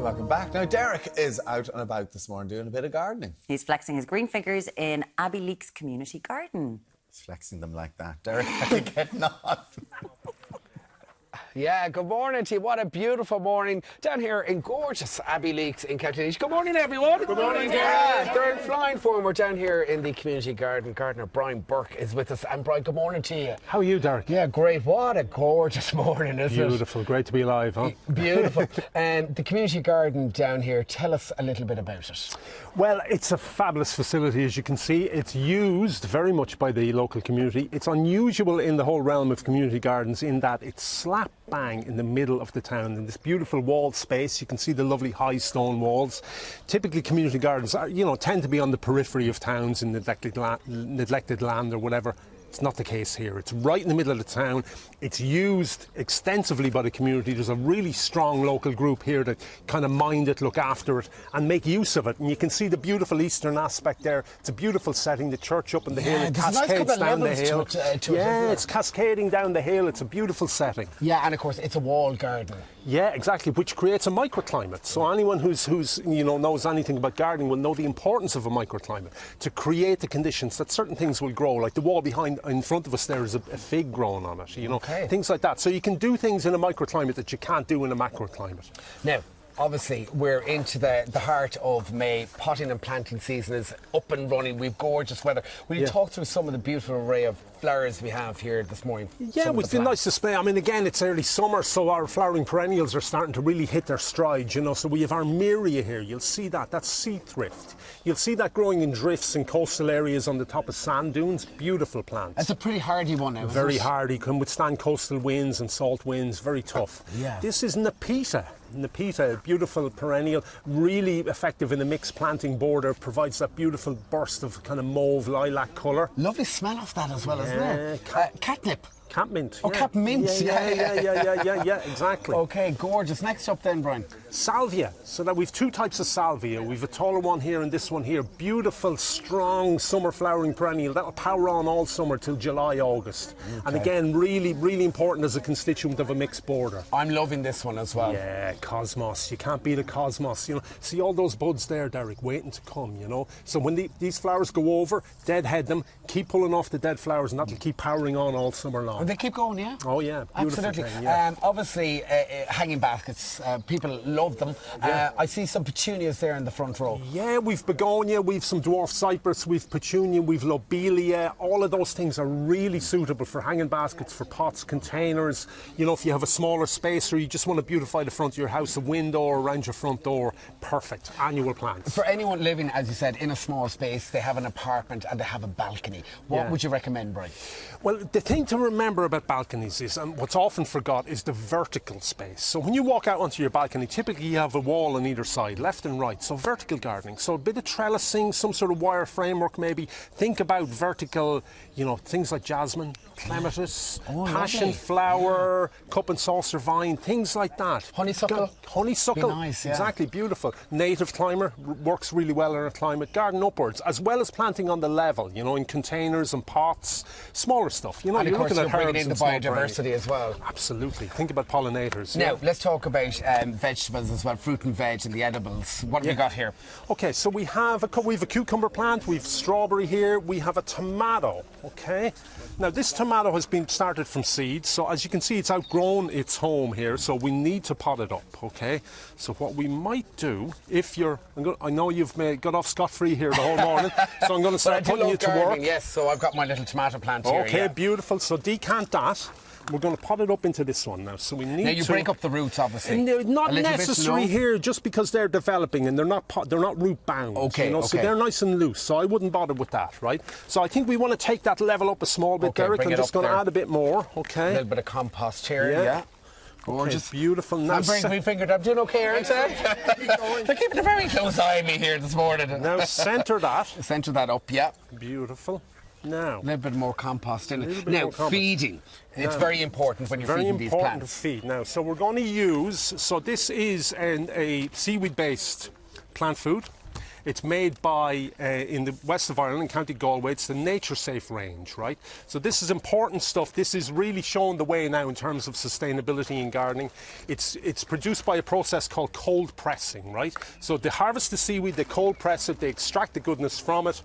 welcome back. Now, Deric is out and about this morning doing a bit of gardening. He's flexing his green fingers in Abbeyleix Community Garden. He's flexing them like that. Deric, how are you getting on? Yeah, good morning to you. What a beautiful morning down here in gorgeous Abbeyleix in County Laois. Good morning, everyone. Good morning, yeah. They're in flying form. We're down here in the community garden. Gardener Brian Burke is with us. And Brian, good morning to you. How are you, Deric? Yeah, great. What a gorgeous morning, isn't it? Beautiful. Great to be alive, huh? Beautiful. The community garden down here, tell us a little bit about it. Well, it's a fabulous facility, as you can see. It's used very much by the local community. It's unusual in the whole realm of community gardens in that it's slap bang in the middle of the town in this beautiful walled space. You can see the lovely high stone walls. Typically community gardens are, tend to be on the periphery of towns in neglected land or whatever. It's not the case here. It's right in the middle of the town. It's used extensively by the community. There's a really strong local group here that kind of mind it, look after it and make use of it. And you can see the beautiful eastern aspect there. It's a beautiful setting. The church up on the hill, it cascades down the hill. It's cascading down the hill. It's a beautiful setting. Yeah, and of course it's a walled garden. Yeah, exactly, which creates a microclimate. So anyone who's knows anything about gardening will know the importance of a microclimate to create the conditions that certain things will grow. Like the wall behind in front of us there is a fig growing on it, Okay. Things like that. So you can do things in a microclimate that you can't do in a macroclimate. Now, obviously, we're into the heart of May. Potting and planting season is up and running. We've gorgeous weather. Will you talk through some of the beautiful array of flowers we have here this morning? Yeah, it's been nice display. I mean, again, it's early summer, so our flowering perennials are starting to really hit their stride, So we have our Armeria here. You'll see that. That's sea thrift. You'll see that growing in drifts in coastal areas on the top of sand dunes. Beautiful plants. It's a pretty hardy one now, Very hardy. Can withstand coastal winds and salt winds. Very tough. Yeah. This is Nepeta. Nepeta, a beautiful perennial, really effective in a mixed planting border, provides that beautiful burst of kind of mauve lilac colour. Lovely smell of that as well, isn't there? Catnip. Catmint. Oh, catmint. Yeah, exactly. Okay, gorgeous. Next up then, Brian. Salvia. So that we've two types of salvia. We've a taller one here and this one here. Beautiful, strong summer flowering perennial. That'll power on all summer till July, August. Okay. And again, really, really important as a constituent of a mixed border. I'm loving this one as well. Yeah, cosmos. You can't beat a cosmos. See all those buds there, Deric, waiting to come, So when these flowers go over, deadhead them, keep pulling off the dead flowers, and that'll keep powering on all summer long. And they keep going, yeah? Oh, yeah. Beautiful absolutely. thing, yeah. Obviously, hanging baskets, people love them. Yeah. I see some petunias there in the front row. Yeah, we've begonia, we've some dwarf cypress, we've petunia, we've lobelia. All of those things are really suitable for hanging baskets, for pots, containers. If you have a smaller space or you just want to beautify the front of your house, a window or around your front door, perfect. Annual plants. For anyone living, as you said, in a small space, they have an apartment and they have a balcony. What would you recommend, Brian? Well, the thing to remember about balconies is, and what's often forgot, is the vertical space. So when you walk out onto your balcony, typically you have a wall on either side, left and right, so vertical gardening. So a bit of trellising, some sort of wire framework maybe. Think about vertical, things like jasmine, clematis, passion flower, cup and saucer vine, things like that. Honeysuckle? Honeysuckle, be nice, yeah. Exactly, beautiful. Native climber, works really well in a climate. Garden upwards, as well as planting on the level, in containers and pots, smaller stuff. And of course, you're bringing in the biodiversity as well. Absolutely. Think about pollinators. Now, let's talk about vegetables as well, fruit and veg and the edibles. What have we got here? Okay, so we have a cucumber plant, we have strawberry here, we have a tomato, okay? Now, this tomato has been started from seeds, so as you can see, it's outgrown its home here, so we need to pot it up, okay? So what we might do, I know you've got off scot-free here the whole morning, so I'm going to start putting you to work. Yes, so I've got my little tomato plant here. Okay, beautiful. So decant that. We're going to pot it up into this one now. So we need Now you break up the roots, obviously. Not necessary here, just because they're developing and they're not root bound. Okay, So they're nice and loose. So I wouldn't bother with that, right? So I think we want to take that level up a small bit, Deric. I'm just going to add a bit more. Okay. A little bit of compost here. Yeah. Gorgeous. Okay, beautiful. Now, I'm doing okay, aren't I? They're keeping a very close eye on me here this morning. Now centre that. Centre that up, yeah. Beautiful. Now, a little bit more compost in it. Now, feeding. It's very important when you're feeding these plants. Very important to feed. Now, so we're going to use, this is a seaweed-based plant food. It's made by, in the west of Ireland, in County Galway, it's the Nature Safe range, right? So this is important stuff. This is really showing the way now in terms of sustainability in gardening. It's produced by a process called cold pressing, right? So they harvest the seaweed, they cold press it, they extract the goodness from it.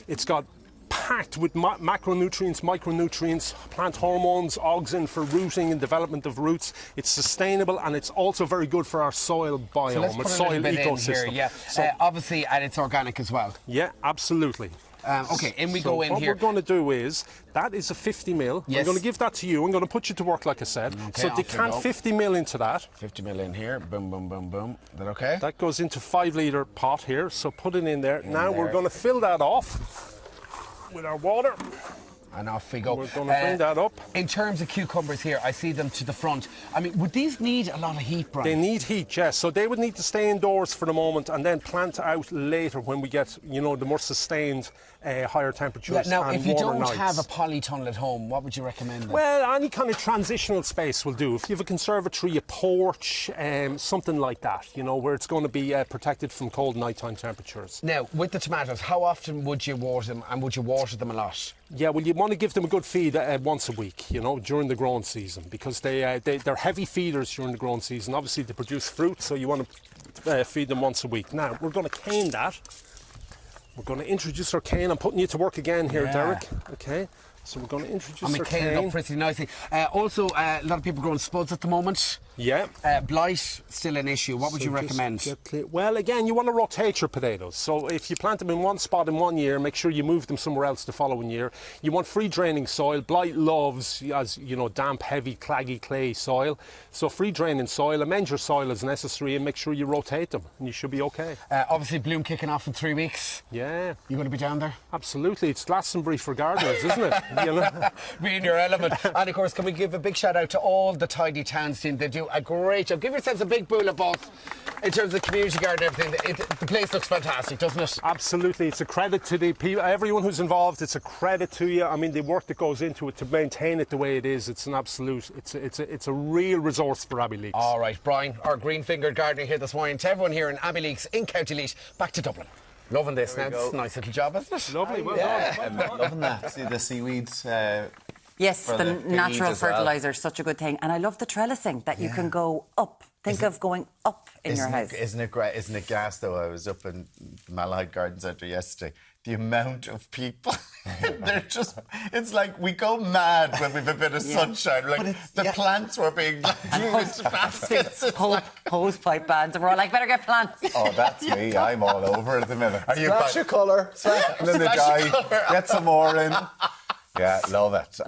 It's got packed with macronutrients, micronutrients, plant hormones, auxin for rooting and development of roots. It's sustainable and it's also very good for our soil biome, So let's put soil a little bit ecosystem. in here, yeah. So, Obviously, and it's organic as well. yeah, absolutely. Okay, in we So go in what here. we're going to do is, that is a 50 ml. Yes. I'm going to give that to you. I'm going to put you to work, like I said. Okay, So off you decant go. 50 ml into that. 50 ml in here. Boom, boom, boom, boom. Is that okay? That goes into 5-litre pot here. So put it in there. Now there. we're going to fill that off with our water. And off we go. We're going to bring that up. In terms of cucumbers here, I see them to the front. I mean, would these need a lot of heat, Brian? They need heat, yes. So they would need to stay indoors for the moment and then plant out later when we get, you know, the more sustained higher temperatures Now, and if you warmer don't nights. have a polytunnel at home, what would you recommend then? Well, any kind of transitional space will do. If you have a conservatory, a porch, something like that, you know, where it's going to be protected from cold nighttime temperatures. Now, with the tomatoes, how often would you water them, and would you water them a lot? Yeah, well, you want to give them a good feed once a week, you know, during the growing season, because they're heavy feeders during the growing season. Obviously, they produce fruit, so you want to feed them once a week. Now, we're going to cane that. We're going to introduce our cane. I'm putting you to work again here, Yeah. Derek. Okay, so we're going to introduce our cane it cane. up pretty nicely. Also, a lot of people growing spuds at the moment. Yeah. Blight, still an issue. What would you So just recommend? get clear. Well, again, you want to rotate your potatoes. So if you plant them in one spot in one year, make sure you move them somewhere else the following year. You want free draining soil. Blight loves, as you know, damp, heavy, claggy, clay soil. So free draining soil. Amend your soil as necessary and make sure you rotate them, and you should be okay. Obviously, bloom kicking off in 3 weeks. Yeah, You going to be down there? absolutely. It's Glastonbury for gardeners, isn't it? You know? Be in your element. And of course, can we give a big shout out to all the Tidy Towns team? They do a great job. Give yourselves a big bull of both in terms of community garden and everything. The place looks fantastic, doesn't it? Absolutely. It's a credit to the people, everyone who's involved. It's a credit to you. I mean, the work that goes into it to maintain it the way it is. It's an absolute. It's a real resource for Abbeyleix. All right, Brian, our green-fingered gardener here this morning. To everyone here in Abbeyleix in County Laois, back to Dublin. Loving this now. It's a nice little job, isn't it? Lovely. Well done. I'm loving that. See the seaweeds. Yes, For the the feed natural as well. fertiliser is such a good thing. And I love the trellising, that you can go up. Think of going up in your house. Isn't it great? Isn't it gas though? I was up in the Malahide Garden Centre yesterday. The amount of people, they're just, it's like we go mad when we've a bit of sunshine. Like the plants were being drew into baskets. It's like, Hose pipe bands, and we're all like, better get plants. oh, that's me. I'm all over it at the minute. Are you Splash of colour. And then the guy, get some more in. Yeah, love it.